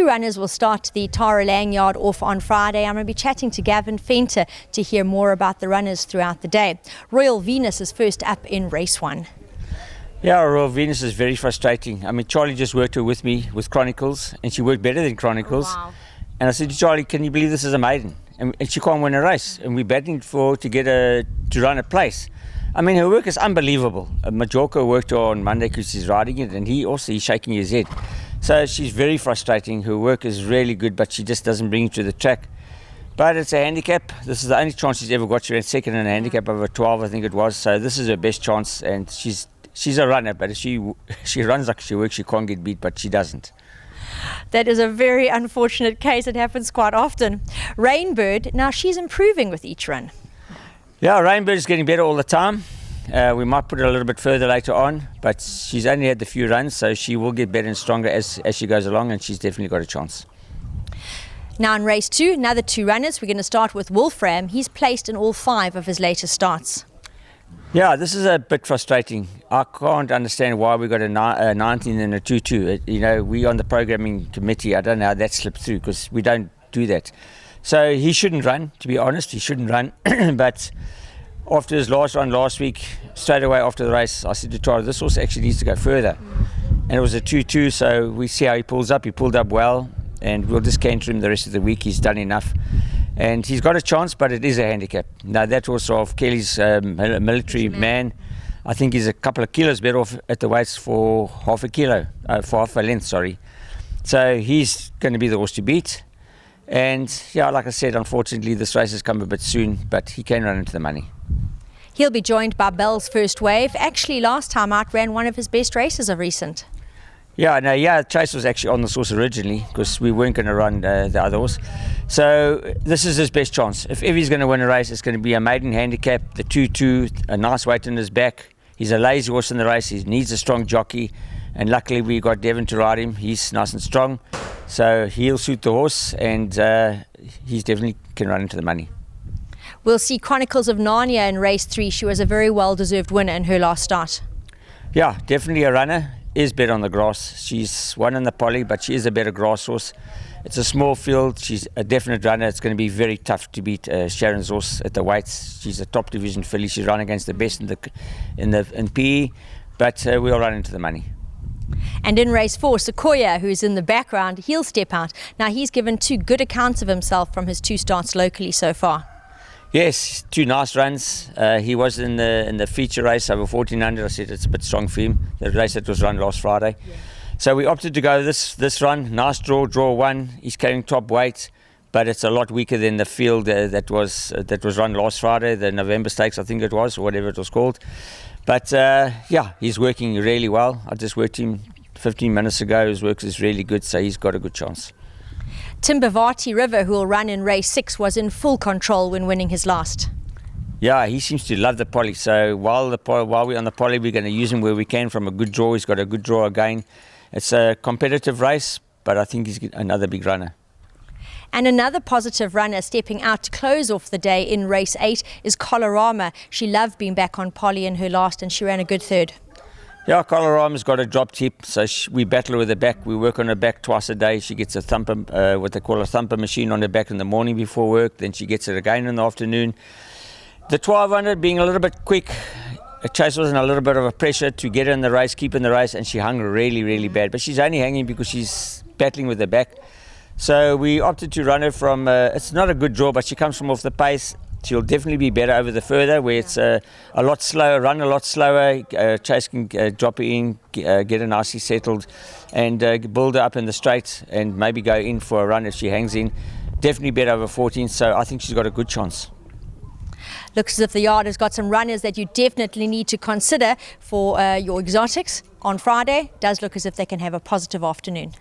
2 runners will start the Tara LAING yard off on Friday. I'm going to be chatting to Gavin Fenter to hear more about the runners throughout the day. Royal Venus is first up in race 1. Yeah, Royal Venus is very frustrating. I mean, Charlie just worked her with me with Chronicles, and she worked better than Chronicles. Oh, wow. And I said to Charlie, can you believe this is a maiden? And she can't win a race. And we're battling to get her to run a place. I mean, her work is unbelievable. Majorca worked on Monday because she's riding it, and he's shaking his head. So she's very frustrating. Her work is really good, but she just doesn't bring it to the track. But it's a handicap. This is the only chance she's ever got. She ran second in a handicap over 12, I think it was. So this is her best chance, and she's a runner, but if she runs like she works, she can't get beat, but she doesn't. That is a very unfortunate case. It happens quite often. Rainbird, now she's improving with each run. Yeah, Rainbird is getting better all the time. We might put her a little bit further later on, but she's only had the few runs, so she will get better and stronger as she goes along, and she's definitely got a chance. Now in race 2, another 2 runners. We're going to start with Wolfram. He's placed in all 5 of his latest starts. Yeah, this is a bit frustrating. I can't understand why we got a 19 and a 2-2. You know, we on the programming committee, I don't know how that slipped through because we don't do that. So he shouldn't run, to be honest. He shouldn't run. But after his last run last week, straight away after the race, I said to Charlie, this horse actually needs to go further. And it was a 2-2, so we see how he pulls up. He pulled up well, and we'll just canter him the rest of the week. He's done enough. And he's got a chance, but it is a handicap. Now, that horse of Kelly's military man, I think he's a couple of kilos better off at the weights for half a length, sorry. So he's going to be the horse to beat. And yeah, like I said, unfortunately, this race has come a bit soon, but he can run into the money. He'll be joined by Bell's First Wave. Actually, last time out ran one of his best races of recent. Yeah, Chase was actually on this horse originally because we weren't going to run the other horse. So this is his best chance. If ever he's going to win a race, it's going to be a maiden handicap, the 2-2, a nice weight in his back. He's a lazy horse in the race. He needs a strong jockey. And luckily we got Devon to ride him. He's nice and strong. So he'll suit the horse, and he definitely can run into the money. We'll see Chronicles of Na in race 3. She was a very well-deserved winner in her last start. Yeah, definitely a runner. Is better on the grass. She's won in the poly, but she is a better grass horse. It's a small field. She's a definite runner. It's going to be very tough to beat Sharon's horse at the weights. She's a top division filly. She's run against the best in PE, but we'll run into the money. And in race 4, Seoa, who's in the background, he'll step out. Now he's given 2 good accounts of himself from his 2 starts locally so far. Yes, 2 nice runs. He was in the feature race over 1400. I said it's a bit strong for him. The race that was run last Friday. Yeah. So we opted to go this run. Nice draw 1. He's carrying top weight, but it's a lot weaker than the field that was run last Friday, the November Stakes, I think it was, or whatever it was called. But yeah, he's working really well. I just worked him 15 minutes ago. His work is really good, so he's got a good chance. Batti River, who will run in race 6, was in full control when winning his last. Yeah, he seems to love the poly. So while we're on the poly, we're going to use him where we can from a good draw. He's got a good draw again. It's a competitive race, but I think he's another big runner. And another positive runner stepping out to close off the day in race 8 is Colorama. She loved being back on poly in her last, and she ran a good 3rd. Yeah, Colorama's got a drop tip, so we battle her with the back. We work on her back twice a day. She gets a thumper, what they call a thumper machine on her back in the morning before work. Then she gets it again in the afternoon. The 1200 being a little bit quick, Chase was in a little bit of a pressure to get her in the race, keep in the race, and she hung really, really bad. But she's only hanging because she's battling with the back. So we opted to run her from, it's not a good draw, but she comes from off the pace. She'll definitely be better over the further, where it's a lot slower, run a lot slower. Chase can drop her in, get her nicely settled, and build her up in the straight, and maybe go in for a run if she hangs in. Definitely better over 14, so I think she's got a good chance. Looks as if the yard has got some runners that you definitely need to consider for your exotics on Friday. Does look as if they can have a positive afternoon.